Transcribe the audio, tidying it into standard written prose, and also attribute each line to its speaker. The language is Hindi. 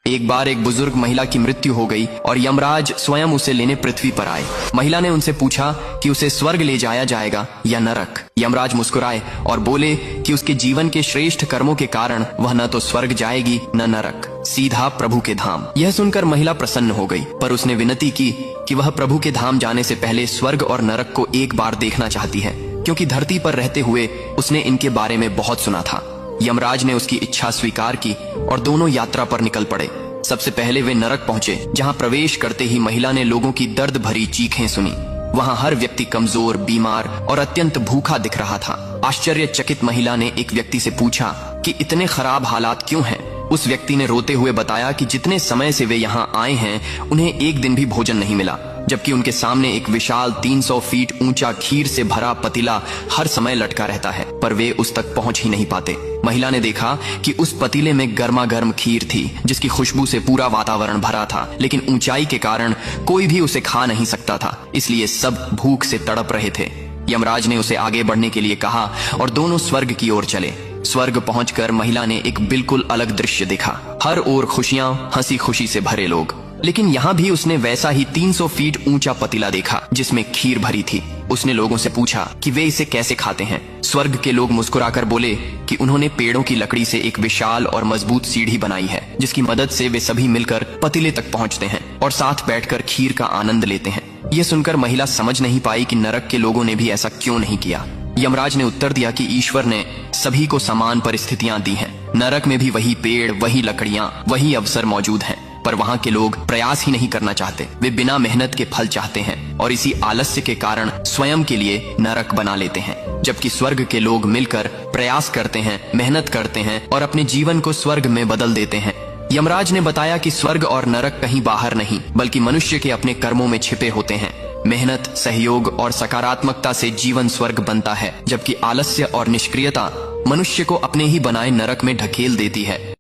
Speaker 1: एक बार एक बुजुर्ग महिला की मृत्यु हो गई और यमराज स्वयं उसे लेने पृथ्वी पर आए। महिला ने उनसे पूछा कि उसे स्वर्ग ले जाया जाएगा या नरक। यमराज मुस्कुराए और बोले कि उसके जीवन के श्रेष्ठ कर्मों के कारण वह न तो स्वर्ग जाएगी न नरक, सीधा प्रभु के धाम। यह सुनकर महिला प्रसन्न हो गई, पर उसने विनती की कि वह प्रभु के धाम जाने से पहले स्वर्ग और नरक को एक बार देखना चाहती है, क्योंकि धरती पर रहते हुए उसने इनके बारे में बहुत सुना था। यमराज ने उसकी इच्छा स्वीकार की और दोनों यात्रा पर निकल पड़े। सबसे पहले वे नरक पहुंचे, जहां प्रवेश करते ही महिला ने लोगों की दर्द भरी चीखें सुनी। वहां हर व्यक्ति कमजोर, बीमार और अत्यंत भूखा दिख रहा था। आश्चर्यचकित महिला ने एक व्यक्ति से पूछा कि इतने खराब हालात क्यों हैं? उस व्यक्ति ने रोते हुए बताया कि जितने समय से वे यहाँ आए हैं उन्हें एक दिन भी भोजन नहीं मिला, जबकि उनके सामने एक विशाल 300 फीट ऊंचा खीर से भरा पतीला हर समय लटका रहता है, पर वे उस तक पहुंच ही नहीं पाते। महिला ने देखा कि उस पतीले में गर्मा गर्म खीर थी, जिसकी खुशबू से पूरा वातावरण भरा था, लेकिन ऊंचाई के कारण कोई भी उसे खा नहीं सकता था, इसलिए सब भूख से तड़प रहे थे। यमराज ने उसे आगे बढ़ने के लिए कहा और दोनों स्वर्ग की ओर चले। स्वर्ग पहुंचकर महिला ने एक बिल्कुल अलग दृश्य देखा। हर ओर खुशियां, हंसी खुशी से भरे लोग। लेकिन यहाँ भी उसने वैसा ही 300 फीट ऊंचा पतीला देखा जिसमें खीर भरी थी। उसने लोगों से पूछा कि वे इसे कैसे खाते हैं। स्वर्ग के लोग मुस्कुराकर बोले कि उन्होंने पेड़ों की लकड़ी से एक विशाल और मजबूत सीढ़ी बनाई है, जिसकी मदद से वे सभी मिलकर पतीले तक पहुंचते हैं और साथ बैठकर खीर का आनंद लेते हैं। यह सुनकर महिला समझ नहीं पाई कि नरक के लोगों ने भी ऐसा क्यों नहीं किया। यमराज ने उत्तर दिया कि ईश्वर ने सभी को समान परिस्थितियां दी हैं। नरक में भी वही पेड़, वही लकड़ियां, वही अवसर मौजूद हैं, पर वहाँ के लोग प्रयास ही नहीं करना चाहते। वे बिना मेहनत के फल चाहते हैं और इसी आलस्य के कारण स्वयं के लिए नरक बना लेते हैं, जबकि स्वर्ग के लोग मिलकर प्रयास करते हैं, मेहनत करते हैं और अपने जीवन को स्वर्ग में बदल देते हैं। यमराज ने बताया कि स्वर्ग और नरक कहीं बाहर नहीं, बल्कि मनुष्य के अपने कर्मों में छिपे होते हैं। मेहनत, सहयोग और सकारात्मकता से जीवन स्वर्ग बनता है, जबकि आलस्य और निष्क्रियता मनुष्य को अपने ही बनाए नरक में ढकेल देती है।